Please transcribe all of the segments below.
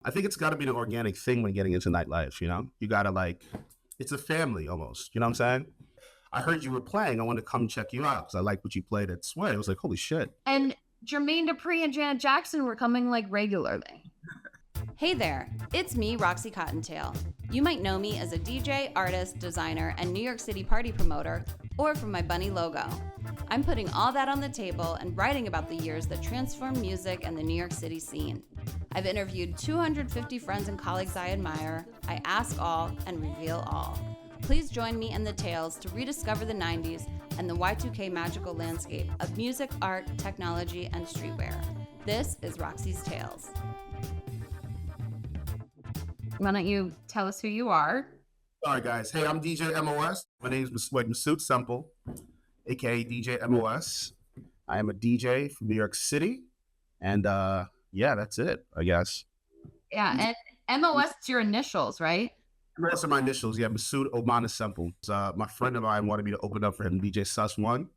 I think it's got to be an organic thing when getting into nightlife, you know? You got to like, it's a family almost, you know what I'm saying? I heard you were playing. I wanted to come check you out because I liked what you played at Sway. I was like, holy shit. And Jermaine Dupri and Janet Jackson were coming like regularly. Hey there, it's me, Roxy Cottontail. You might know me as a DJ, artist, designer, and New York City party promoter, or from my bunny logo. I'm putting all that on the table and writing about the years that transformed music and the New York City scene. I've interviewed 250 friends and colleagues I admire. I ask all and reveal all. Please join me in the tales to rediscover the 90s and the Y2K magical landscape of music, art, technology, and streetwear. This is Roxy's Tales. Why don't you tell us who you are? All right, guys. Hey, I'm DJ MOS. My name is Masood Simple, aka DJ MOS. I am a DJ from New York City. And yeah, that's it, I guess. Yeah, and MOS is your initials, right? MOS are my initials. Yeah, Masood Omana Simple. My friend of mine wanted me to open up for him, DJ Sus One.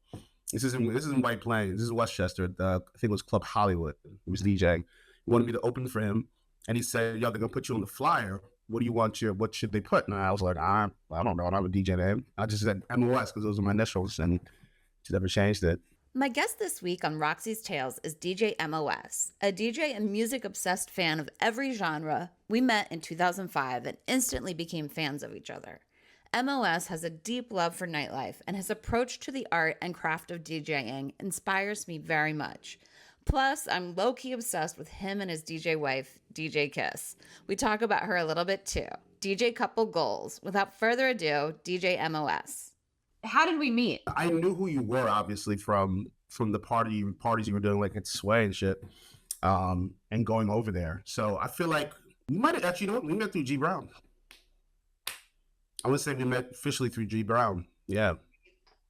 This is in White Plains. This is Westchester. I think it was Club Hollywood. He was DJing. He wanted me to open for him. And he said, yo, they're going to put you on the flyer. What do you want what should they put? And I was like, I don't know. I don't have a DJ name. I just said MOS because those are my initials and she never changed it. My guest this week on Roxy's Tales is DJ MOS, a DJ and music-obsessed fan of every genre. We met in 2005 and instantly became fans of each other. MOS has a deep love for nightlife, and his approach to the art and craft of DJing inspires me very much. Plus, I'm low-key obsessed with him and his DJ wife, DJ Kiss. We talk about her a little bit too. DJ couple goals. Without further ado, DJ MOS. How did we meet? I knew who you were, obviously, from the parties you were doing, like at Sway and shit, and going over there. So I feel like we might have actually, we met through G Brown. I would say we met officially through G Brown. Yeah.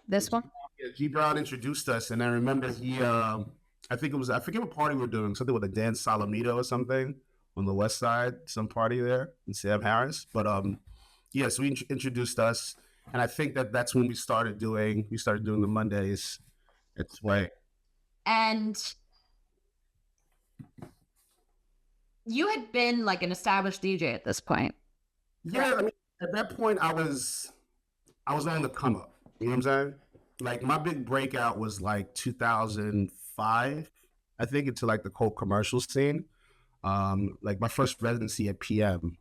This one? Yeah, G Brown introduced us, and I remember he, I forget what party we were doing, something with a Dan Salamito or something on the West Side, some party there in Sam Harris. But yeah, so he introduced us. And I think that's when we started doing the Mondays at Sway. And you had been like an established DJ at this point. Yeah, I mean, at that point I was on the come up. You know what I'm saying? Like my big breakout was like 2005, I think, into like the whole commercial scene. Like my first residency at PM.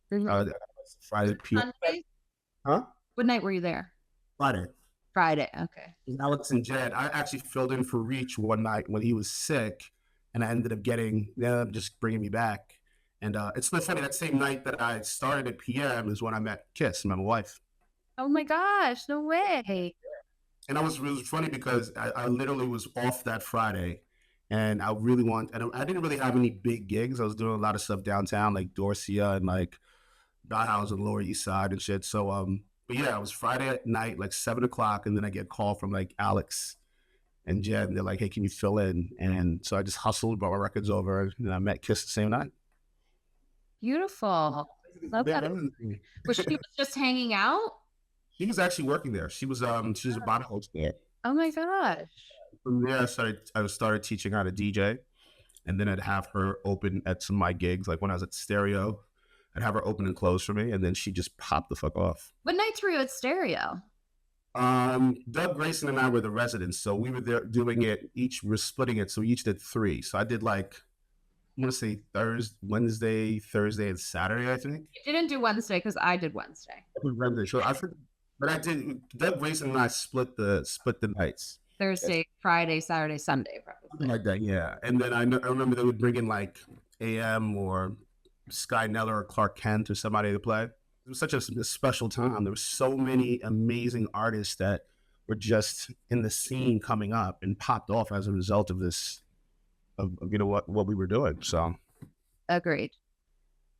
Friday PM. Sunday? Huh? What night were you there? Friday, okay. Alex and Jed. I actually filled in for Reach one night when he was sick, and I ended up getting them just bringing me back. And it's so funny, that same night that I started at PM is when I met Kiss, my wife. Oh my gosh, no way. And it was funny because I literally was off that Friday, and I didn't really have any big gigs. I was doing a lot of stuff downtown, like Dorsia and like Bauhaus and Lower East Side and shit. So but yeah, it was Friday at night, like 7:00, and then I get a call from like Alex and Jed, and they're like, hey, can you fill in? And so I just hustled, brought my records over, and I met Kiss the same night. Beautiful. Love that. Was she just hanging out? She was actually working there. She was a bottle host there. Oh my gosh. From there, I started teaching how to DJ, and then I'd have her open at some of my gigs, like when I was at Stereo. I'd have her open and close for me, and then she just popped the fuck off. What nights were you at Stereo? Doug Grayson and I were the residents, so we were there doing it. We're splitting it, so we each did 3. So I did like, I want to say Wednesday, Thursday, and Saturday, I think. You didn't do Wednesday because I did Wednesday. But I did. Doug Grayson and I split the nights. Thursday, Friday, Saturday, Sunday, probably. Something like that, yeah. And then I remember they would bring in like AM or Sky Neller or Clark Kent or somebody to play. It was such a special time. There were so many amazing artists that were just in the scene coming up and popped off as a result of this, of you know what we were doing. So agreed.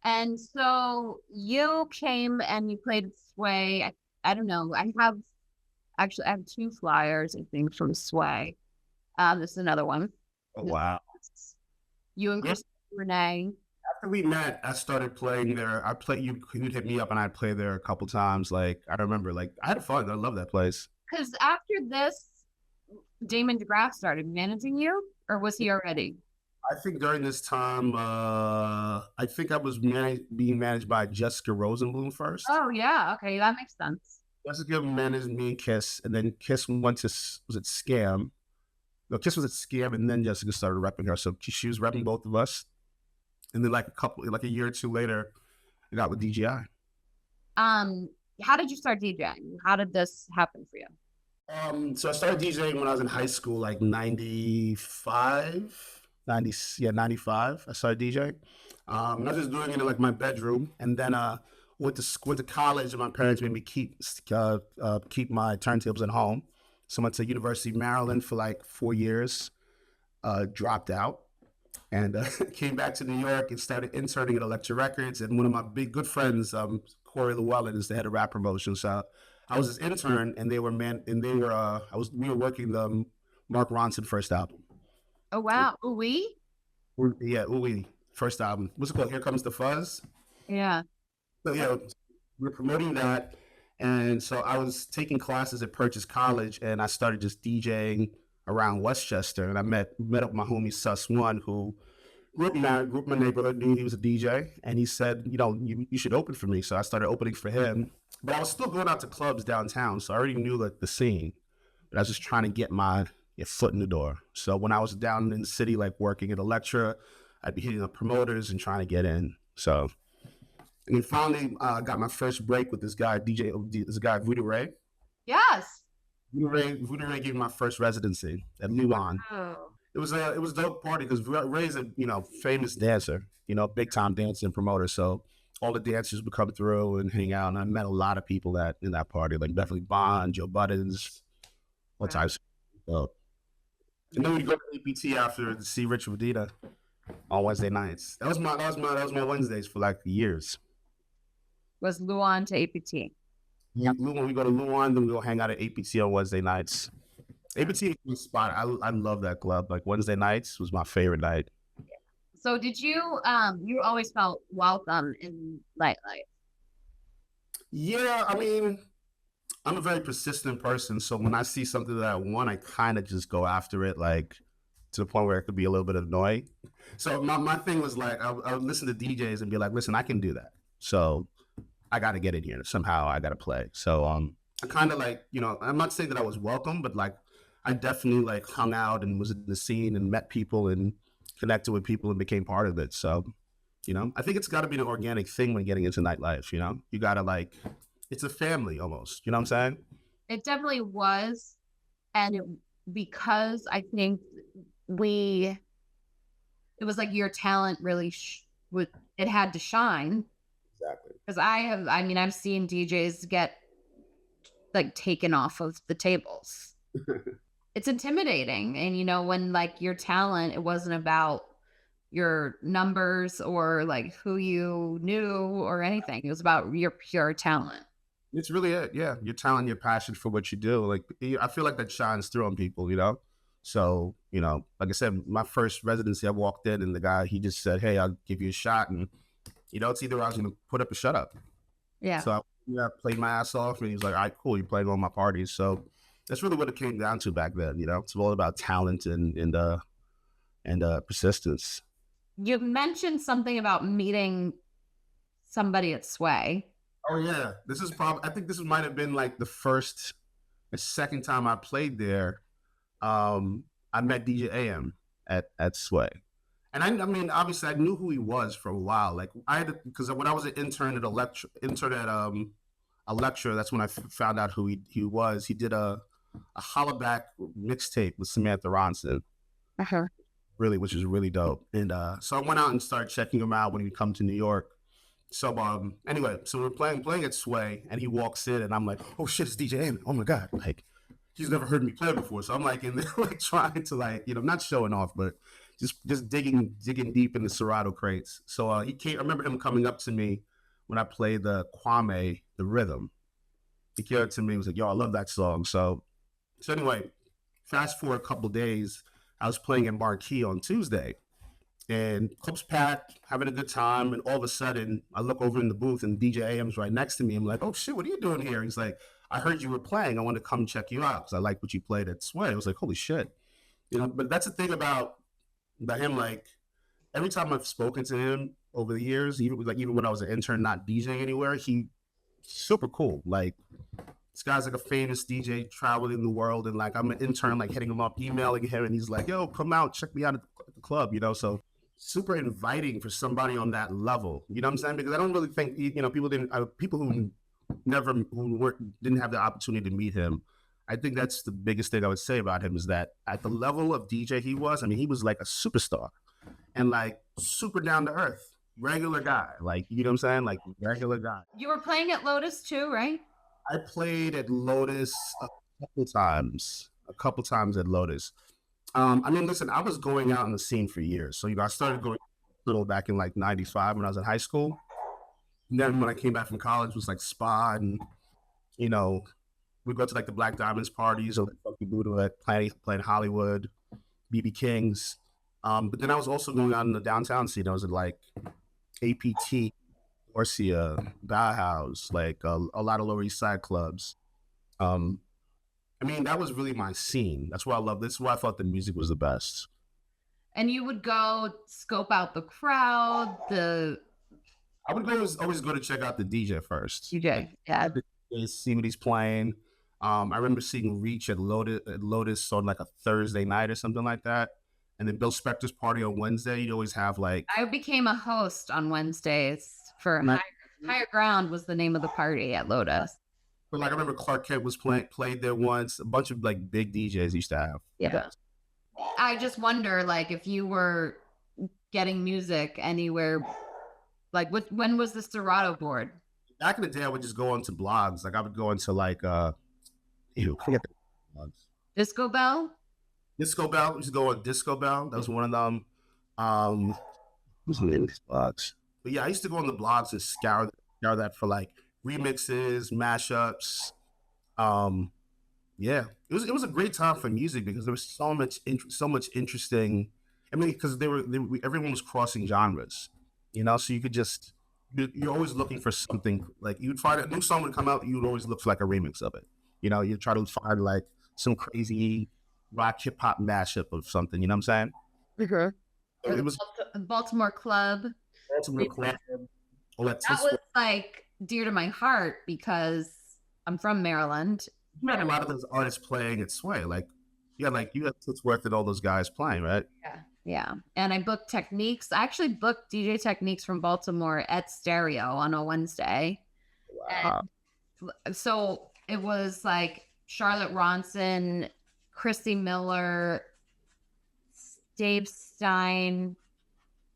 And so you came and you played Sway. I don't know. I have 2 flyers, I think, from Sway. This is another one. Oh, wow. You and Chris Renee. After we met, I started playing there. You'd hit me up and I'd play there a couple times. Like, I remember, like, I had fun. I love that place. Because after this, Damon DeGraff started managing you, or was he already? I think during this time, I think I was being managed by Jessica Rosenblum first. Oh yeah, okay, that makes sense. Jessica managed me and Kiss, and then Kiss went to was it Scam? No, Kiss was at Scam, and then Jessica started repping her. So she was repping both of us, and then like a year or two later, I got with DJI. How did you start DJing? How did this happen for you? So I started DJing when I was in high school, like 95, 90, yeah, 95. I started DJing. And I was just doing it in like my bedroom, and then went to college, and my parents made me keep my turntables at home. So I went to University of Maryland for like 4 years, dropped out, and came back to New York and started interning at Electra Records. And one of my big good friends, Corey Llewellyn, is the head of rap promotion. So I was his intern, and we were working the Mark Ronson first album. Oh wow, we? Yeah, first album. What's it called? Here Comes the Fuzz. Yeah. So yeah, we were promoting that, and so I was taking classes at Purchase College, and I started just DJing around Westchester, and I met up with my homie Sus One, who grew up in my neighborhood, knew he was a DJ, and he said, you should open for me. So I started opening for him, but I was still going out to clubs downtown, so I already knew like the scene, but I was just trying to get my foot in the door. So when I was down in the city, like working at Electra, I'd be hitting up promoters and trying to get in. So, and then finally got my first break with this guy, Voodoo Ray. Yes. Voodoo Ray gave me my first residency at Luan. Oh. It was a dope party because Ray's a famous dancer, big time dancer and promoter. So all the dancers would come through and hang out, and I met a lot of people in that party, like definitely Bond, Joe Buttons, all types. So, and then we'd go to APT after to see Rich Vadita on Wednesday nights. That was my Wednesdays for like years. Was Luan to APT? Yeah, Luan. We go to Luan, then we go hang out at APT on Wednesday nights. APT is a spot. I love that club. Like Wednesday nights was my favorite night. So did you you always felt welcome in Nightlife? Yeah, I mean, I'm a very persistent person. So when I see something that I want, I kind of just go after it, like to the point where it could be a little bit annoying. So my thing was like, I would listen to DJs and be like, listen, I can do that. So I got to get in here somehow. I got to play. So I kind of like, I'm not saying that I was welcome, but like I definitely like hung out and was in the scene and met people and connected with people and became part of it. So, I think it's got to be an organic thing when getting into nightlife. You got to like, it's a family almost. You know what I'm saying? It definitely was, and because I think it was like your talent really it had to shine. Exactly. Because I've seen DJs get like taken off of the tables. It's intimidating. And when like your talent, it wasn't about your numbers or like who you knew or anything. It was about your pure talent. It's really it. Yeah. Your talent, your passion for what you do. Like, I feel like that shines through on people, So, like I said, my first residency, I walked in and the guy, he just said, hey, I'll give you a shot. And, it's either I was going to put up or shut up. Yeah. So I played my ass off, and he was like, all right, cool. You're playing all my parties. So that's really what it came down to back then. It's all about talent and persistence. You mentioned something about meeting somebody at Sway. Oh yeah. I think this might have been like the second time I played there. I met DJ AM at Sway. And I mean, obviously, I knew who he was for a while. Like because when I was an intern at Electra, that's when I found out who he was. He did a hollaback mixtape with Samantha Ronson, which is really dope. And so I went out and started checking him out when he'd come to New York. So anyway, so we're playing at Sway, and he walks in, and I'm like, oh shit, it's DJ AM. Oh my god, like he's never heard me play before. So I'm like in there, like trying to like not showing off, but just digging deep in the Serato crates. So I remember him coming up to me when I played the Kwame, the rhythm. He came up to me and was like, yo, I love that song. So anyway, fast forward a couple of days, I was playing in Marquee on Tuesday, and club's packed, having a good time, and all of a sudden I look over in the booth and DJ AM's right next to me. I'm like, oh shit, what are you doing here? He's like, I heard you were playing. I want to come check you out because I like what you played at Sway. I was like, holy shit. But that's the thing about him, like, every time I've spoken to him over the years, even when I was an intern, not DJing anywhere, he super cool. Like this guy's like a famous DJ traveling the world, and like I'm an intern, like hitting him up, emailing him, and he's like, "Yo, come out, check me out at the club," you know. So super inviting for somebody on that level. You know what I'm saying? Because I don't really think people who didn't have the opportunity to meet him. I think that's the biggest thing I would say about him is that at the level of DJ he was, I mean, he was like a superstar and like super down to earth, regular guy. Like, you know what I'm saying? Like regular guy. You were playing at Lotus too, right? I played at Lotus a couple times at Lotus. I mean, listen, I was going out in the scene for years. So, I started going little back in like 95 when I was in high school. And then when I came back from college, it was like Spa and, we go to like the Black Diamonds parties or like Funky Buddha playing Hollywood, BB Kings. But then I was also going out in the downtown scene. I was at like APT, Orsia, Bauhaus, like a lot of Lower East Side clubs. I mean, that was really my scene. That's why I loved. That's why I thought the music was the best. And you would go scope out the crowd, I would always go to check out the DJ first. DJ, yeah. See what he's playing. I remember seeing Reach at Lotus on like a Thursday night or something like that. And then Bill Spector's party on Wednesday. You'd always have like... I became a host on Wednesdays for Higher Ground was the name of the party at Lotus. But like I remember Clark Kent was played there once. A bunch of like big DJs used to have. Yeah. I just wonder like if you were getting music anywhere, like when was the Serato board? Back in the day, I would just go onto blogs. Like I would go into like forget the blogs. Disco Bell? Disco Bell. We used to go on Disco Bell. That was one of them. Who's the name of these blogs? But yeah, I used to go on the blogs and scour that for like remixes, mashups. Yeah, it was a great time for music because there was so much interesting. I mean, because everyone was crossing genres, so you could just you're always looking for something. Like you'd find a new song would come out, you'd always look for like a remix of it. You try to find like some crazy rock hip hop mashup of something. You know what I'm saying? Mm-hmm. It was Baltimore Club. That was like dear to my heart because I'm from Maryland. You had a lot of those artists playing at Sway. Like you had Tootsworth and all those guys playing, right? Yeah. And I booked Techniques. I actually booked DJ Techniques from Baltimore at Stereo on a Wednesday. Wow. And so it was like Charlotte Ronson, Chrissy Miller, Dave Stein,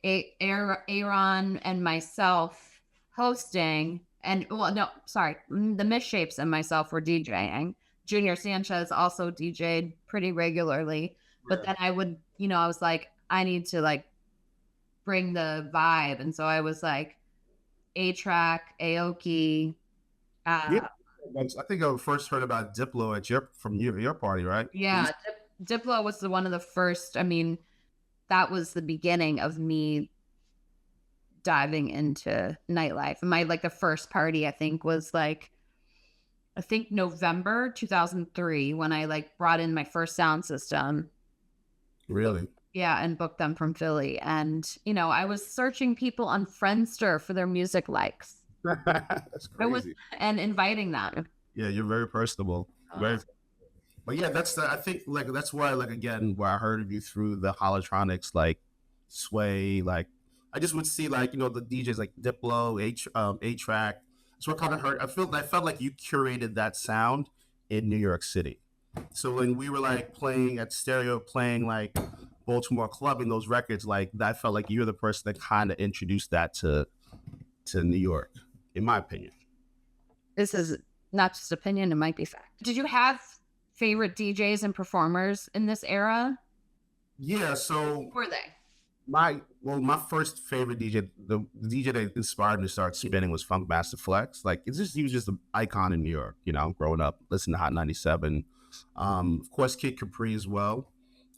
Aaron, and myself hosting. And the Misshapes and myself were DJing. Junior Sanchez also DJ'd pretty regularly. But then I would, I was like, I need to like bring the vibe. And so I was like, A-Track, Aoki. I think I first heard about Diplo at your party, right? Yeah, Diplo was one of the first. I mean, that was the beginning of me diving into nightlife. And the first party I think was November 2003 when I brought in my first sound system. Really? Yeah, and booked them from Philly. And, I was searching people on Friendster for their music likes. That's crazy. And inviting them. Yeah, you're very personable. But yeah, that's why again where I heard of you through the Holotronics, Sway, I just would see the DJs like Diplo, A-Track. So I kind of heard. I felt like you curated that sound in New York City. So when we were playing at Stereo, playing Baltimore clubbing those records, I felt like you're the person that kind of introduced that to New York, in my opinion. This is not just opinion; it might be fact. Did you have favorite DJs and performers in this era? Yeah. So who were they? My first favorite DJ, the DJ that inspired me to start spinning was Funk Master Flex. He was just an icon in New York, growing up, listening to Hot 97. Of course, Kid Capri as well.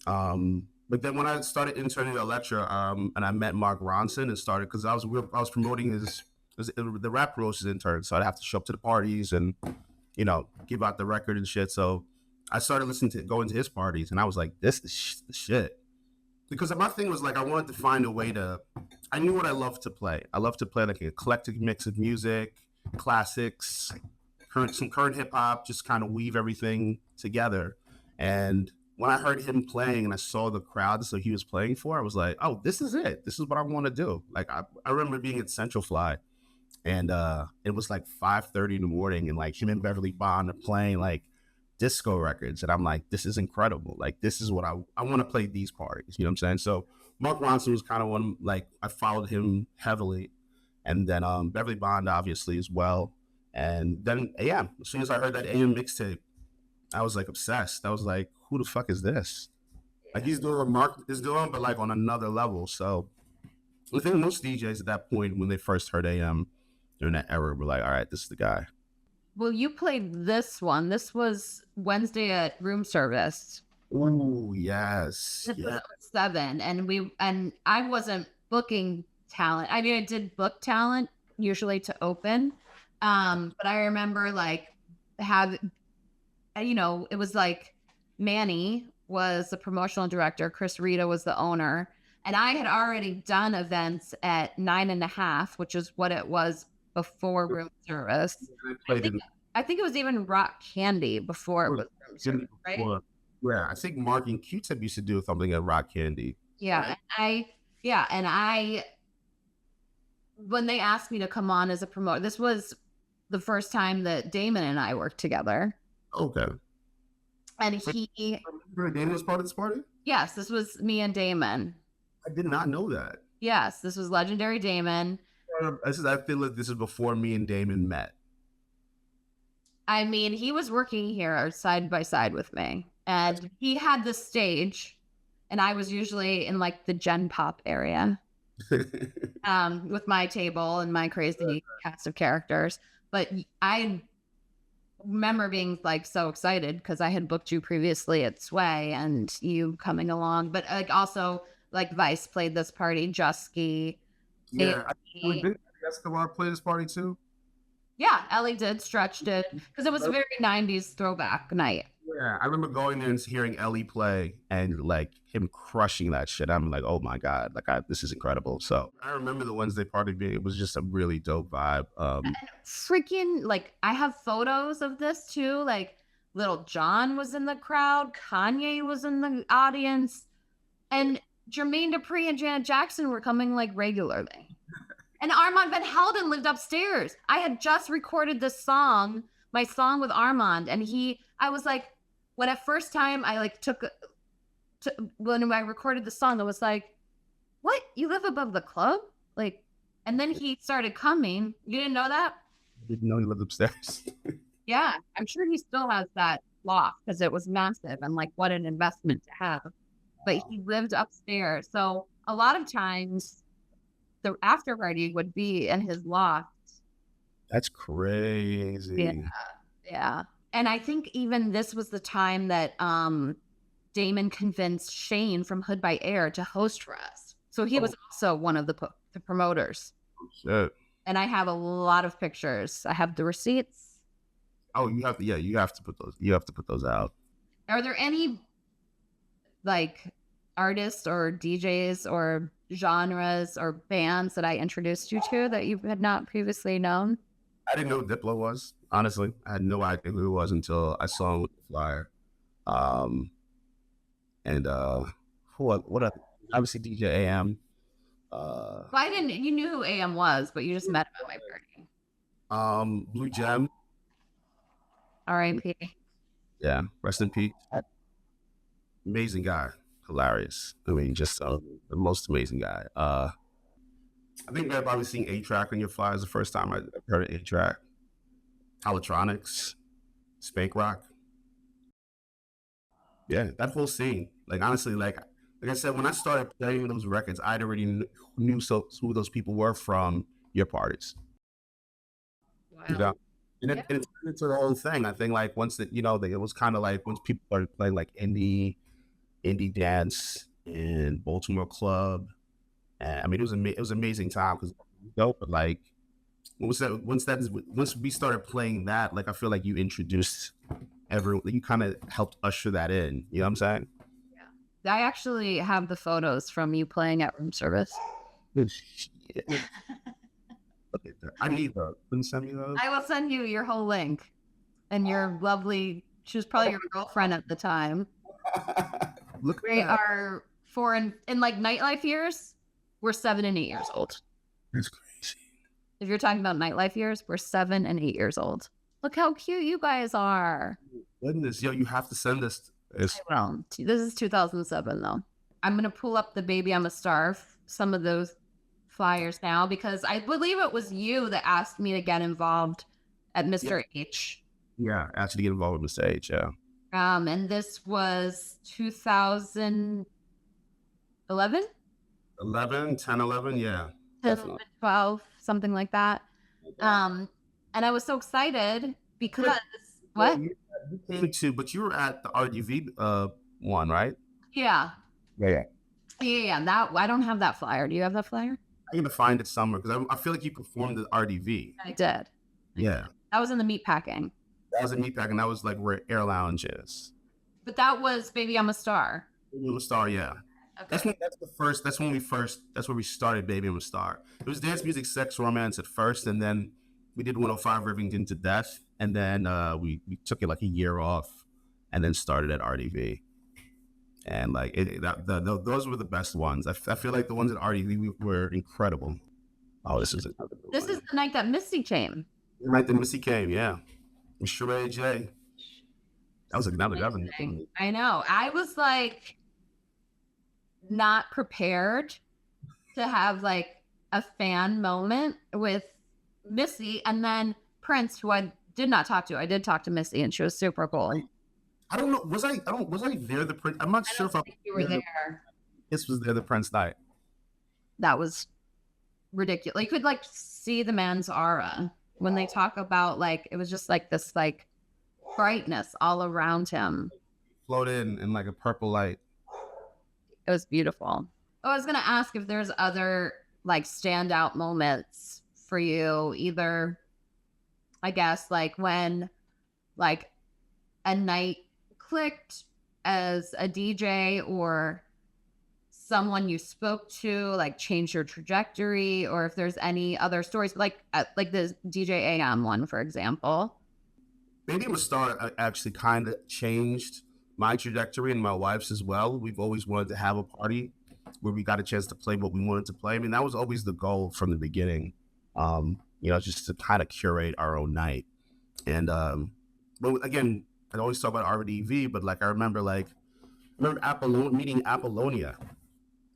But then when I started interning at Electra, and I met Mark Ronson and started, because I was promoting the Rap Roasters intern, so I'd have to show up to the parties and, give out the record and shit. So I started going to his parties, and I was like, this is the shit. because my thing was like I wanted to find a way to. I knew what I love to play. I love to play like an eclectic mix of music, classics, some current hip hop, just kind of weave everything together. And when I heard him playing and I saw the crowd that he was playing for, I was like, oh, this is it. This is what I want to do. Like I remember being at Central Fly, and it was like 5:30 in the morning, and like him and Beverly Bond are playing like disco records, and I'm like, this is incredible. Like this is what I want to play these parties. You know what I'm saying? So Mark Ronson was kind of one, like I followed him heavily, and then Beverly Bond obviously as well, and then AM. As soon as I heard that AM mixtape, I was like obsessed. I was like, who the fuck is this? Like he's doing what Mark is doing, but like on another level. So I think most DJs at that point, when they first heard AM during that era, were like, all right, this is the guy. Well, you played this one. This was Wednesday at room service. Oh yes, This yeah. was 7, and I wasn't booking talent. I mean, I did book talent usually to open, but I remember like it was like Manny was the promotional director, Chris Rita was the owner, and I had already done events at 9.5, which is what it was before room service. I think it was even Rock Candy before it was room service, right? Yeah, I think Mark and Q-Tip used to do something at Rock Candy. Yeah, and I when they asked me to come on as a promoter, this was the first time that Damon and I worked together. Okay. And Damon was part of this party? Yes, this was me and Damon. I did not know that. Yes, this was legendary Damon. I feel like this is before me and Damon met. I mean, he was working here side by side with me, and he had the stage, and I was usually in like the Gen Pop area with my table and my crazy cast of characters. But I remember being like so excited because I had booked you previously at Sway and you coming along, but like also like Vice played this party, Jusky. Yeah, did Escobar play this party too? Yeah, Ellie did, Stretch did, because it was a very 90s throwback night. Yeah, I remember going there and hearing Ellie play and like him crushing that shit. I'm like, oh my God, like this is incredible. So I remember the Wednesday party being, it was just a really dope vibe. Freaking, like, I have photos of this too. Like, Little John was in the crowd, Kanye was in the audience, and Jermaine Dupri and Janet Jackson were coming like regularly. And Armand Van Helden lived upstairs. I had just recorded this song, my song with Armand, and I was like, when at first time I like when I recorded the song, I was like, what? You live above the club? Like, and then he started coming. You didn't know that? I didn't know he lived upstairs. Yeah, I'm sure he still has that loft because it was massive and like what an investment to have. But he lived upstairs. So a lot of times the after party would be in his loft. That's crazy. Yeah. And I think even this was the time that Damon convinced Shane from Hood by Air to host for us. So he was also one of the promoters. Oh, shit. And I have a lot of pictures. I have the receipts. Oh, you have to put those. You have to put those out. Are there any like artists or DJs or genres or bands that I introduced you to that you had not previously known? I didn't know who Diplo was. Honestly, I had no idea who he was until I saw him with the flyer. Obviously DJ AM. Well, you knew who AM was, but you just met him at my party. Blue Gem. R.I.P. Yeah, rest in peace. Amazing guy. Hilarious. I mean, just the most amazing guy. I think I've probably seen A-Track on your flyers the first time I heard of A-Track. Holotronics, Spank Rock. Yeah, that whole scene. Like, honestly, like I said, when I started playing those records, I'd already knew who those people were from your parties. Wow. You know? And it turned into the whole thing. I think, like, once it was kind of like once people started playing, like, indie dance in Baltimore Club. And I mean, it was an amazing time because dope. But like, once we started playing that, like, I feel like you introduced everyone. You kind of helped usher that in. You know what I'm saying? I actually have the photos from you playing at room service. Good shit. Look at that. I need those. Can you send me those? I will send you your whole link and your lovely, she was probably your girlfriend at the time. Look We at that. are in like Nightlife years, we're 7 and 8 years old. That's crazy. If you're talking about Nightlife years, we're 7 and 8 years old. Look how cute you guys are. Goodness, yo, you have to send this. Well, this is 2007 though. I'm gonna pull up the Baby I'm a Star, some of those flyers now, because I believe it was you that asked me to get involved at Mr. H. Yeah, actually get involved with Mr. H, yeah. And this was 2011? 10, 11, yeah. 12, something like that. And I was so excited because what? You came to, but you were at the RDV one, right? Yeah. Yeah. That I don't have that flyer. Do you have that flyer? I'm gonna find it somewhere because I feel like you performed at RDV. I did. Yeah. That was in the meat packing. That was a meatpack, and that was like where Air Lounge is. But that was Baby I'm a Star. Baby I'm a Star, yeah. Okay. That's where we started Baby I'm a Star. It was dance music, sex, romance at first, and then we did 105 Rivington to Death, and then we took it like a year off, and then started at RDV. And like those were the best ones. I feel like the ones at RDV were incredible. Oh, this is the night that Misty came. The night that Missy came, yeah. With Sheree J. That was another governor. I know. I was like not prepared to have like a fan moment with Missy, and then Prince, who I did not talk to. I did talk to Missy, and she was super cool. I don't know. Was I there? The Prince. I'm not sure if you were there. This was there. The Prince night. That was ridiculous. You could like see the man's aura when they talk about like it was just like this like brightness all around him. Floated in like a purple light. It was beautiful. I was gonna ask if there's other like standout moments for you, either I guess like when like a night clicked as a DJ, or someone you spoke to like changed your trajectory, or if there's any other stories like the DJ AM one, for example. Baby I'm a Star actually kind of changed my trajectory and my wife's as well. We've always wanted to have a party where we got a chance to play what we wanted to play. I mean, that was always the goal from the beginning, just to kind of curate our own night. And but again, I always talk about RDV, but like I remember meeting Apollonia,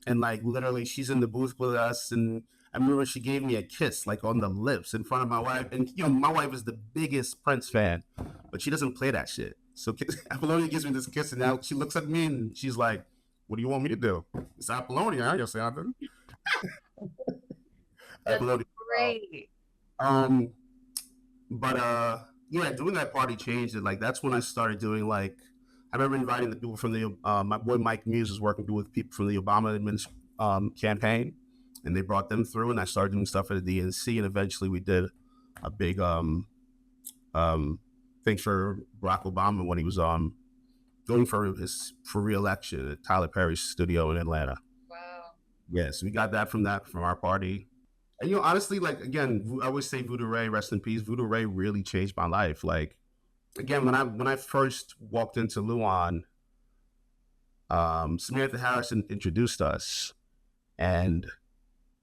and like literally she's in the booth with us, and I remember she gave me a kiss like on the lips in front of my wife, and my wife is the biggest Prince fan, but she doesn't play that shit. So Apollonia gives me this kiss, and now she looks at me and she's like, "What do you want me to do?" It's Apollonia, I say something. Apollonia. Great. Yeah, doing that party changed it. Like that's when I started doing like I remember inviting the people from the my boy Mike Muse was working with people from the Obama campaign, and they brought them through, and I started doing stuff at the DNC, and eventually we did a big thing for Barack Obama when he was going for re-election at Tyler Perry's studio in Atlanta. Wow. Yes, we got that from our party. And honestly, like again, I always say Voodoo Ray, rest in peace. Voodoo Ray really changed my life. Like again, when I first walked into Luan, Samantha Harrison introduced us, and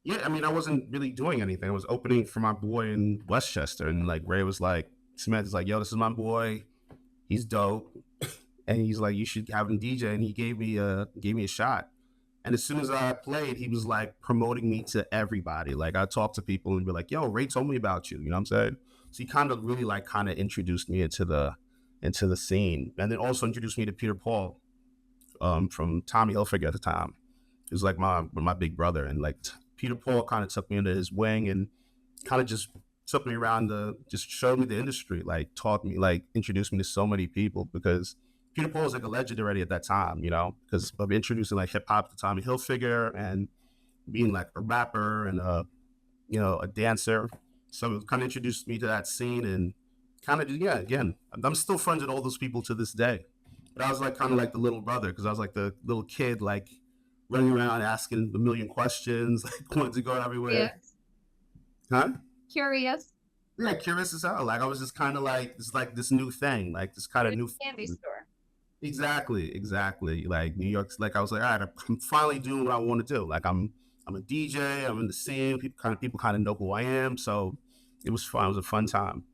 yeah, I mean, I wasn't really doing anything. I was opening for my boy in Westchester, and like Ray was like, Samantha's like, "Yo, this is my boy. He's dope," and he's like, "You should have him DJ," and he gave me a shot. And as soon as I played, he was like promoting me to everybody. Like I talked to people and be like, "Yo, Ray told me about you." You know what I'm saying? So he kind of really like kind of introduced me into the scene, and then also introduced me to Peter Paul, from Tommy Hilfiger at the time. He was like my big brother, and like Peter Paul kind of took me under his wing and kind of just took me around just showed me the industry, like taught me, like introduced me to so many people, because Peter Paul was like a legend already at that time, because of introducing like hip hop to Tommy Hilfiger and being like a rapper and a dancer. So it kind of introduced me to that scene, and kind of again, I'm still friends with all those people to this day. But I was like kind of like the little brother because I was like the little kid, like running around asking a million questions, like wanted to go everywhere. Curious. Huh? Curious. Yeah, curious as hell. Like I was just kind of like this new thing, like this kind of Curious new. candy store. Exactly, exactly. Like New York's like I was like, all right, I'm finally doing what I want to do. Like I'm a DJ. I'm in the scene. People kind of know who I am. So it was fun. It was a fun time.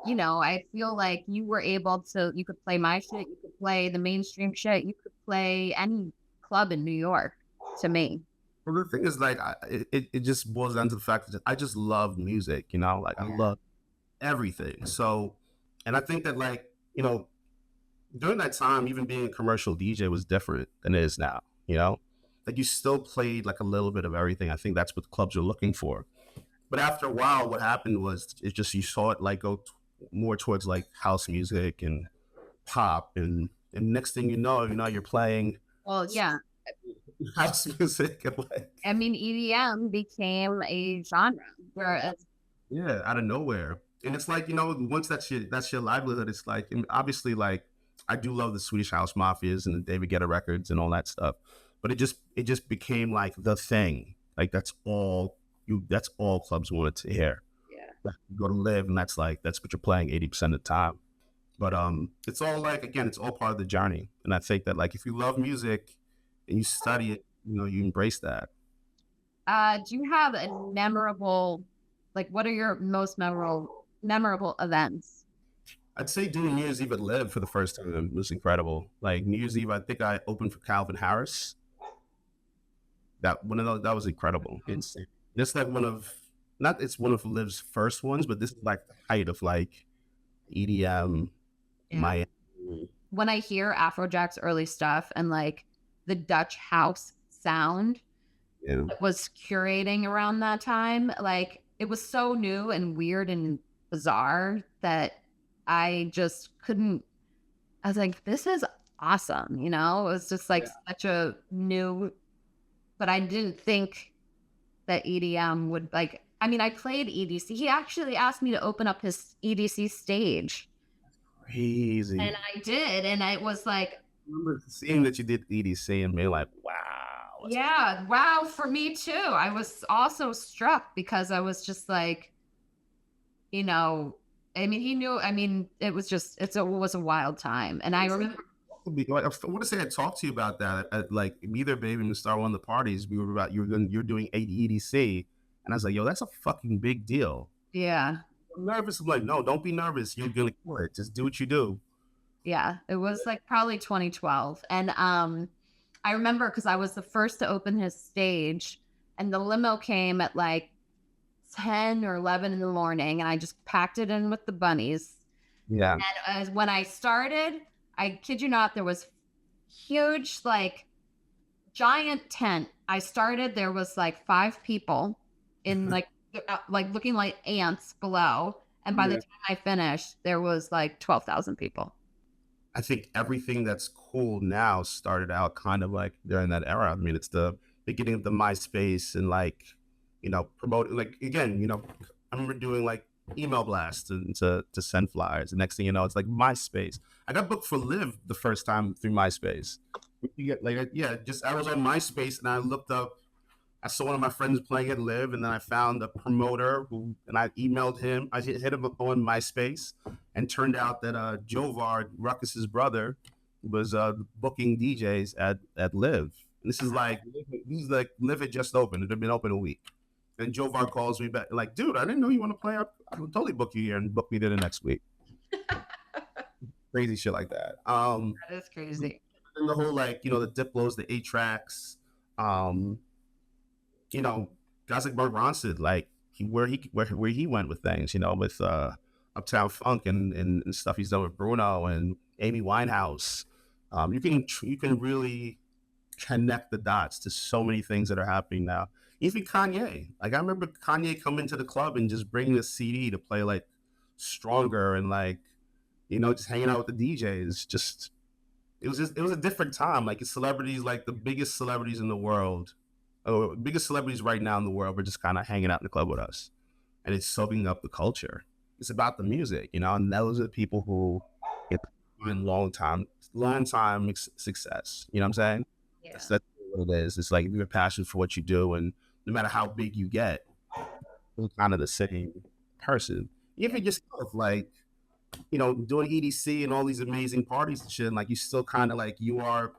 You know, I feel like you were able to, you could play my shit, you could play the mainstream shit, you could play any club in New York to me. Well, the thing is, like, it just boils down to the fact that I just love music. You know, like I love everything. So, and I think that like during that time, even being a commercial DJ was different than it is now. You know, like you still played like a little bit of everything. I think that's what clubs are looking for. But after a while, what happened was it just you saw it like more towards like house music and pop, and next thing you know you're playing Well, yeah. house music and like I mean, EDM became a genre, whereas yeah, out of nowhere. And it's like, once that's your livelihood, it's like, and obviously like I do love the Swedish House Mafias and the David Guetta records and all that stuff. But it just became like the thing. Like that's all clubs wanted to hear. yeah. Like, you go to live and that's what you're playing 80% of the time. But it's all like again, it's all part of the journey. And I think that like if you love music and you study it, you embrace that. Do you have a memorable, like, what are your most memorable events? I'd say doing New Year's Eve at Live for the first time was incredible. Like New Year's Eve, I think I opened for Calvin Harris. That one of those that was incredible. It's like it's one of Liv's first ones, but this is like the height of like EDM, Yeah. Miami. When I hear Afrojack's early stuff and like the Dutch house sound Yeah. that was curating around that time, like it was so new and weird and bizarre that I just couldn't. I was like, this is awesome. You know, it was just like such a new, but I didn't think that EDM would like, I mean, I played EDC. He actually asked me to open up his EDC stage. Crazy. And I did. And I was like, I remember seeing that you did EDC and being like, wow. yeah, wow, for me too. I was also struck because I was just like, I mean, he knew, I mean, it was a wild time. And I remember, Like, I want to say I talked to you about that at like either Baby and Star one of the parties. We were about you're doing EDC, and I was like, yo, that's a fucking big deal. yeah, I'm nervous. I'm like, no, don't be nervous. You're gonna kill it. Just do what you do. yeah, it was like probably 2012. And I remember because I was the first to open his stage, and the limo came at like 10 or 11 in the morning, and I just packed it in with the bunnies. Yeah. And when I started, I kid you not, there was huge, like giant tent. I started, there was like 5 people in like looking like ants below. And by the time I finished, there was like 12,000 people. I think everything that's cool now started out kind of like during that era. I mean, it's the beginning of the MySpace and like, promoting like again, I remember doing like email blasts and to send flyers. The next thing you know, it's like MySpace. I got booked for Live the first time through MySpace. You get like just I was on MySpace and I looked up. I saw one of my friends playing at Live, and then I found a promoter and I emailed him. I hit him up on MySpace, and turned out that Jovar, Ruckus's brother, was booking DJs at Live. And this is like Live had just opened. It had been open a week. And Jovar calls me back, like, dude, I didn't know you want to play. I would totally book you here and book me there the next week. Crazy shit like that. That is crazy. And the whole like, the Diplos, the 8-tracks, guys like Mark Ronson, like where he went with things, with Uptown Funk and stuff he's done with Bruno and Amy Winehouse. You can really connect the dots to so many things that are happening now. Even Kanye. Like I remember Kanye coming to the club and just bringing a CD to play like Stronger and like, just hanging out with the DJs. It was a different time. Like celebrities, like the biggest celebrities in the world, or biggest celebrities right now in the world, were just kind of hanging out in the club with us. And it's soaking up the culture. It's about the music, and those are the people who and long time success. You know what I'm saying? Yeah. That's what it is. It's like if you're passionate for what you do, and no matter how big you get, you're kind of the same person. Even yourself, like, doing EDC and all these amazing parties and shit, and like you still kind of like you're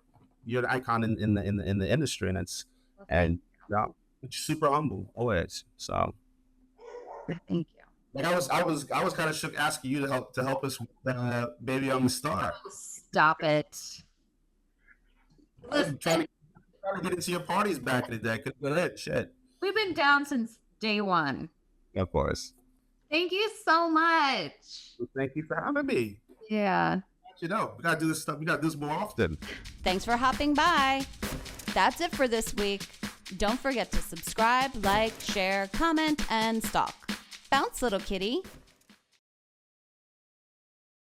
an icon in the industry, and super humble always. So Thank you. like I was kind of shook asking you to help us with Baby I'm a Star. Stop it. I was trying to get into your parties back in the day. Couldn't get it. Shit. We've been down since day one. Of course. Thank you so much. Thank you for having me. Yeah. We gotta do this stuff. We gotta do this more often. Thanks for hopping by. That's it for this week. Don't forget to subscribe, like, share, comment, and stalk. Bounce, little kitty.